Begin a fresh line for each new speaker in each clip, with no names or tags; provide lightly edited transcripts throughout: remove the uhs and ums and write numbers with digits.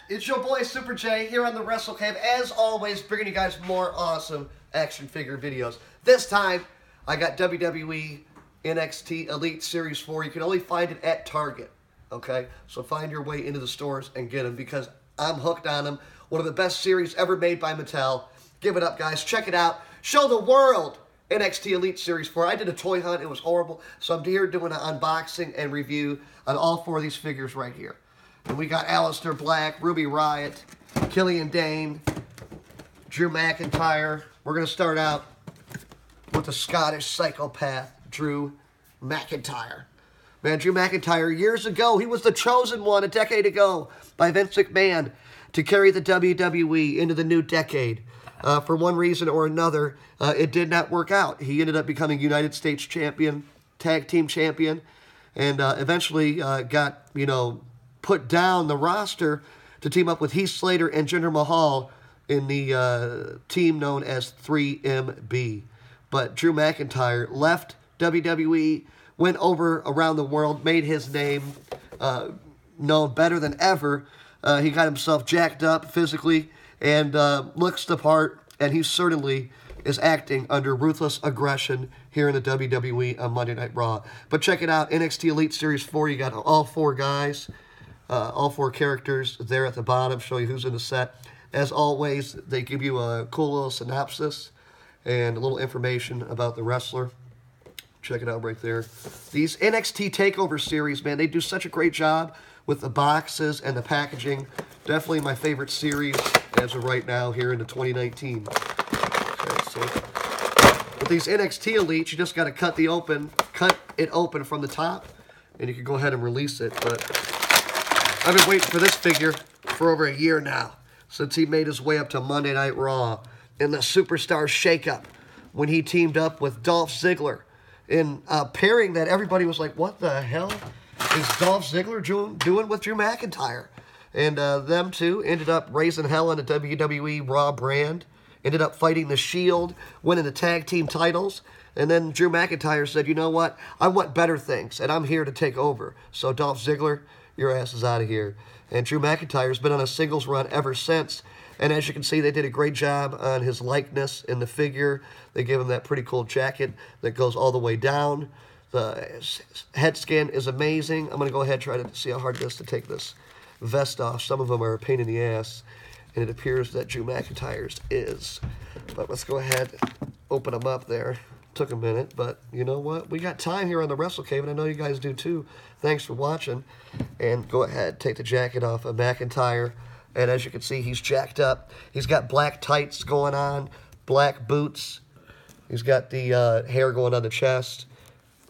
It's your boy Super J here on the Wrestlekave, as always, bringing you guys more awesome action figure videos. This time, I got WWE NXT Elite Series 4. You can only find it at Target, okay? So find your way into the stores and get them because I'm hooked on them. One of the best series ever made by Mattel. Give it up, guys. Check it out. Show the world NXT Elite Series 4. I did a toy hunt. It was horrible. So I'm here doing an unboxing and review on all four of these figures right here. And we got Aleister Black, Riott, Killian Dain, Drew McIntyre. We're going to start out with the Scottish psychopath, Drew McIntyre. Man, Drew McIntyre, years ago, he was the chosen one a decade ago by Vince McMahon to carry the WWE into the new decade. For one reason or another, it did not work out. He ended up becoming United States champion, tag team champion, and eventually got, put down the roster to team up with Heath Slater and Jinder Mahal in the team known as 3MB. But Drew McIntyre left WWE, went over around the world, made his name known better than ever. He got himself jacked up physically and looks the part, and he certainly is acting under ruthless aggression here in the WWE on Monday Night Raw. But check it out, NXT Elite Series 4, you got all four guys. All four characters there at the bottom, show you who's in the set. As always, they give you a cool little synopsis and a little information about the wrestler. Check it out right there. These NXT Takeover series, man, they do such a great job with the boxes and the packaging. Definitely my favorite series as of right now here into 2019. Okay, so with these NXT Elites, you just got to cut it open from the top, and you can go ahead and release it. But I've been waiting for this figure for over a year now, since he made his way up to Monday Night Raw in the Superstar Shakeup when he teamed up with Dolph Ziggler in a pairing that everybody was like, what the hell is Dolph Ziggler doing with Drew McIntyre? And them two ended up raising hell on the WWE Raw brand, ended up fighting the Shield, winning the tag team titles, and then Drew McIntyre said, you know what, I want better things, and I'm here to take over. So Dolph Ziggler, your ass is out of here. And Drew McIntyre's been on a singles run ever since. And as you can see, they did a great job on his likeness in the figure. They gave him that pretty cool jacket that goes all the way down. The head skin is amazing. I'm going to go ahead and try to see how hard it is to take this vest off. Some of them are a pain in the ass. And it appears that Drew McIntyre's is. But let's go ahead and open them up there. Took a minute, but you know what? We got time here on the Wrestlekave, and I know you guys do too. Thanks for watching. And go ahead, take the jacket off of McIntyre. And as you can see, he's jacked up. He's got black tights going on, black boots. He's got the hair going on the chest,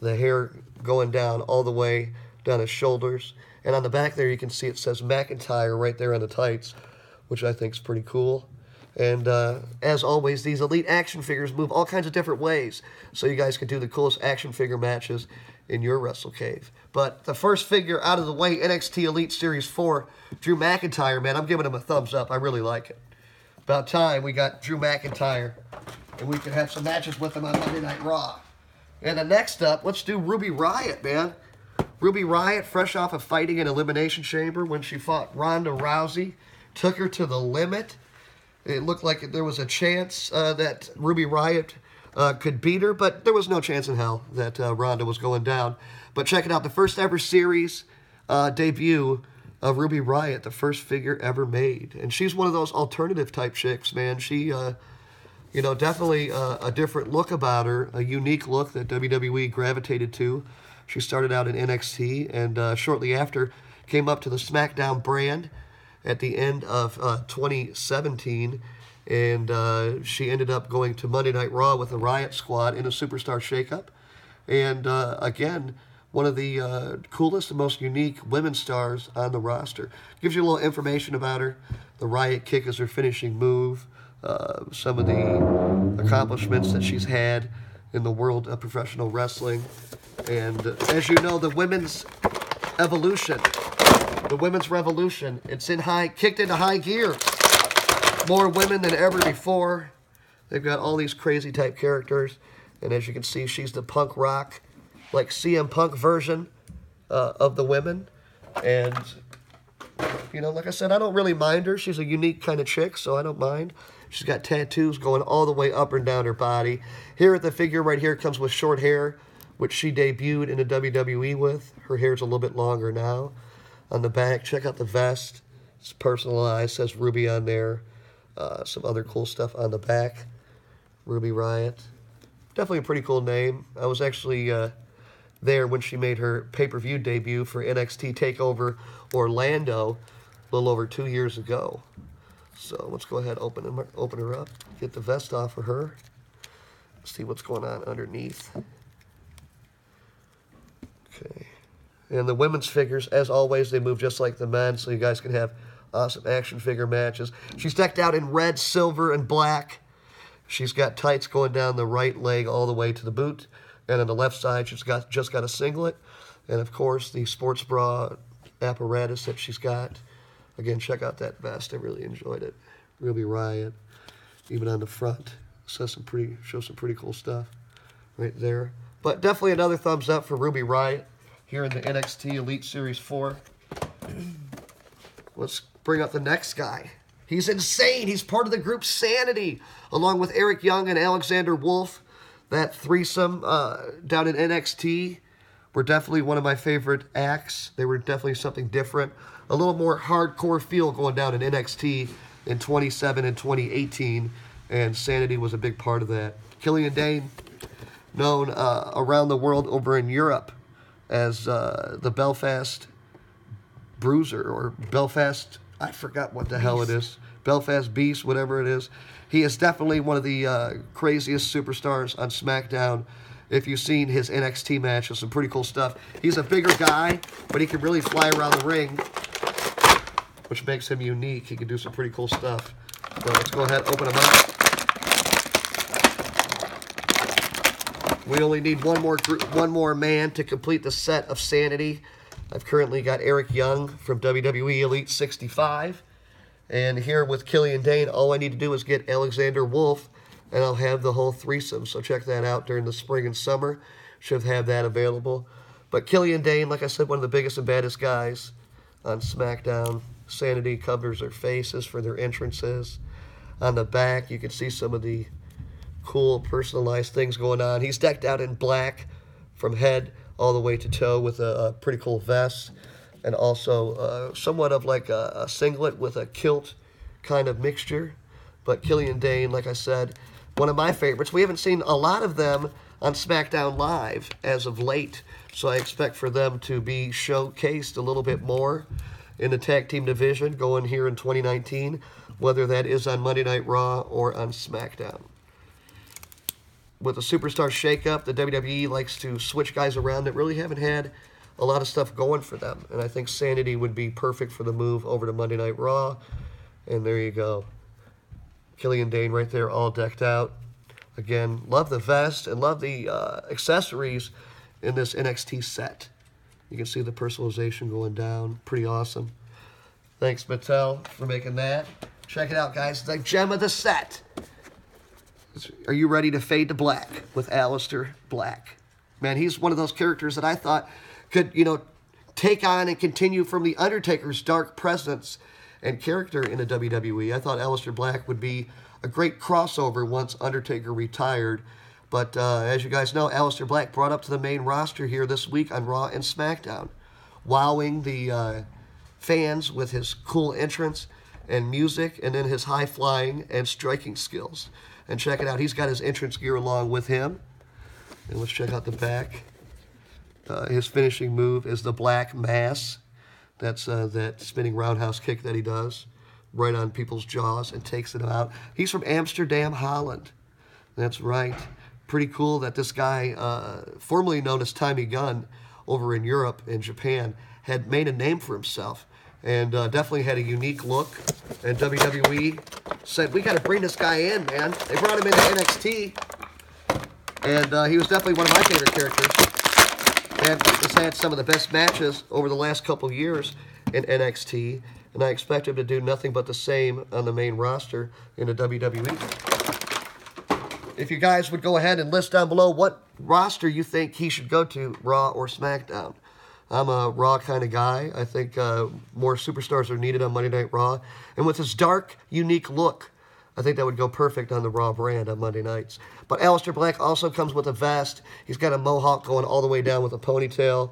the hair going down all the way down his shoulders. And on the back there, you can see it says McIntyre right there on the tights, which I think is pretty cool. And as always, these Elite action figures move all kinds of different ways, so you guys can do the coolest action figure matches in your Wrestlekave. But the first figure out of the way, NXT Elite Series 4, Drew McIntyre, man, I'm giving him a thumbs up. I really like it. About time we got Drew McIntyre, and we can have some matches with him on Monday Night Raw. And then next up, let's do Riott, man. Riott, fresh off of fighting in Elimination Chamber when she fought Ronda Rousey, took her to the limit. It looked like there was a chance that Riott could beat her, but there was no chance in hell that Ronda was going down. But check it out, the first ever series debut of Riott, the first figure ever made. And she's one of those alternative type chicks, man. She, definitely a different look about her, a unique look that WWE gravitated to. She started out in NXT and shortly after came up to the SmackDown brand at the end of 2017, and she ended up going to Monday Night Raw with the Riott Squad in a Superstar Shakeup. And again, one of the coolest and most unique women stars on the roster. Gives you a little information about her. The Riott Kick is her finishing move. Some of the accomplishments that she's had in the world of professional wrestling. And as you know, the women's evolution, the women's revolution, it's kicked into high gear. More women than ever before. They've got all these crazy type characters. And as you can see, she's the punk rock, like CM Punk version of the women. And You know, like I said, I don't really mind her. She's a unique kind of chick, so I don't mind. She's got tattoos going all the way up and down her body. Here at the figure right here comes with short hair, which she debuted in the WWE with. Her hair's a little bit longer now. On the back, check out the vest. It's personalized, says Ruby on there. Some other cool stuff on the back. Ruby Riott. Definitely a pretty cool name. I was actually there when she made her pay-per-view debut for NXT Takeover Orlando a little over 2 years ago. So let's go ahead and open her up, get the vest off of her, see what's going on underneath. Okay. And the women's figures, as always, they move just like the men, so you guys can have awesome action figure matches. She's decked out in red, silver, and black. She's got tights going down the right leg all the way to the boot. And on the left side, she's just got a singlet. And, of course, the sports bra apparatus that she's got. Again, check out that vest. I really enjoyed it. Ruby Riott, even on the front, shows some pretty cool stuff right there. But definitely another thumbs up for Ruby Riott here in the NXT Elite Series 4. Let's bring up the next guy. He's insane. He's part of the group Sanity, along with Eric Young and Alexander Wolf. That threesome down in NXT were definitely one of my favorite acts. They were definitely something different. A little more hardcore feel going down in NXT in 2017 and 2018, and Sanity was a big part of that. Killian Dain, known around the world over in Europe as the Belfast Bruiser, or Belfast, I forgot what the hell it is. Belfast Beast, whatever it is. He is definitely one of the craziest superstars on SmackDown. If you've seen his NXT matches, some pretty cool stuff. He's a bigger guy, but he can really fly around the ring, which makes him unique. He can do some pretty cool stuff. So let's go ahead and open him up. We only need one more man to complete the set of Sanity. I've currently got Eric Young from WWE Elite 65. And here with Killian Dain, all I need to do is get Alexander Wolf, and I'll have the whole threesome. So check that out during the spring and summer. Should have that available. But Killian Dain, like I said, one of the biggest and baddest guys on SmackDown. Sanity covers their faces for their entrances. On the back, you can see some of the cool personalized things going on. He's decked out in black from head all the way to toe with a pretty cool vest, and also somewhat of like a singlet with a kilt kind of mixture. But Killian Dain, like I said, one of my favorites. We haven't seen a lot of them on SmackDown Live as of late, so I expect for them to be showcased a little bit more in the tag team division going here in 2019, whether that is on Monday Night Raw or on SmackDown. With the Superstar shakeup, the WWE likes to switch guys around that really haven't had a lot of stuff going for them. And I think Sanity would be perfect for the move over to Monday Night Raw. And there you go. Killian Dain right there, all decked out. Again, love the vest and love the accessories in this NXT set. You can see the personalization going down. Pretty awesome. Thanks, Mattel, for making that. Check it out, guys. It's like gem of the set. Are you ready to fade to black with Aleister Black? Man, he's one of those characters that I thought could, take on and continue from The Undertaker's dark presence and character in the WWE. I thought Aleister Black would be a great crossover once Undertaker retired. But as you guys know, Aleister Black brought up to the main roster here this week on Raw and SmackDown, wowing the fans with his cool entrance and music, and then his high-flying and striking skills. And check it out. He's got his entrance gear along with him. And let's check out the back. His finishing move is the Black Mass. That's that spinning roundhouse kick that he does right on people's jaws and takes them out. He's from Amsterdam, Holland. That's right. Pretty cool that this guy, formerly known as Tommy Gunn over in Europe and Japan, had made a name for himself and definitely had a unique look. And WWE said, we got to bring this guy in, man. They brought him into NXT, and he was definitely one of my favorite characters. And he's had some of the best matches over the last couple years in NXT, and I expect him to do nothing but the same on the main roster in the WWE. If you guys would go ahead and list down below what roster you think he should go to, Raw or SmackDown. I'm a Raw kind of guy. I think more superstars are needed on Monday Night Raw. And with his dark, unique look, I think that would go perfect on the Raw brand on Monday nights. But Aleister Black also comes with a vest. He's got a mohawk going all the way down with a ponytail.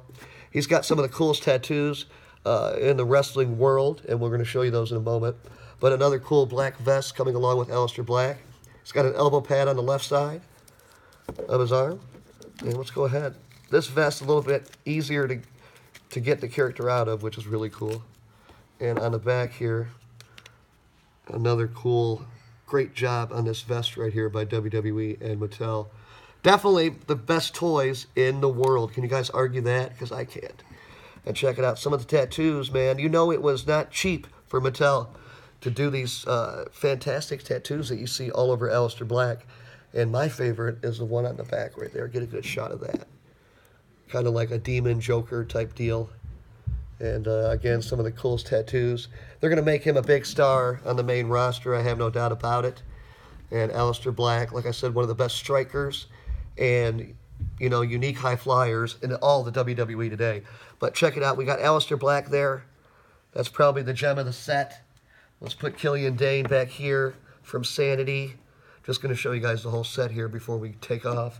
He's got some of the coolest tattoos in the wrestling world, and we're going to show you those in a moment. But another cool black vest coming along with Aleister Black. He's got an elbow pad on the left side of his arm. And let's go ahead. This vest is a little bit easier to get the character out of, which is really cool. And on the back here, another cool, great job on this vest right here by WWE and Mattel. Definitely the best toys in the world. Can you guys argue that? Because I can't. And check it out. Some of the tattoos, man. You know it was not cheap for Mattel to do these fantastic tattoos that you see all over Aleister Black. And my favorite is the one on the back right there. Get a good shot of that. Kind of like a demon Joker type deal. And again, some of the coolest tattoos. They're going to make him a big star on the main roster. I have no doubt about it. And Aleister Black, like I said, one of the best strikers and, you know, unique high flyers in all the WWE today. But check it out. We got Aleister Black there. That's probably the gem of the set. Let's put Killian Dain back here from Sanity. Just going to show you guys the whole set here before we take off.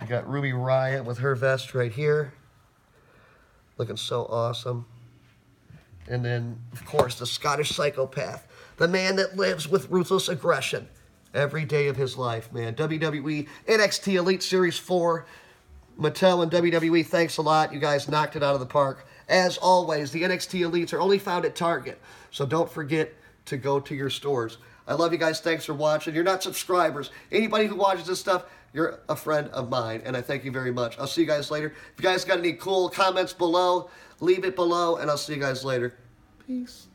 We got Ruby Riott with her vest right here. Looking so awesome. And then, of course, the Scottish psychopath. The man that lives with ruthless aggression every day of his life, man. WWE NXT Elite Series 4. Mattel and WWE, thanks a lot. You guys knocked it out of the park. As always, the NXT Elites are only found at Target. So don't forget to go to your stores. I love you guys. Thanks for watching. You're not subscribers. Anybody who watches this stuff, you're a friend of mine, and I thank you very much. I'll see you guys later. If you guys got any cool comments below, leave it below, and I'll see you guys later. Peace.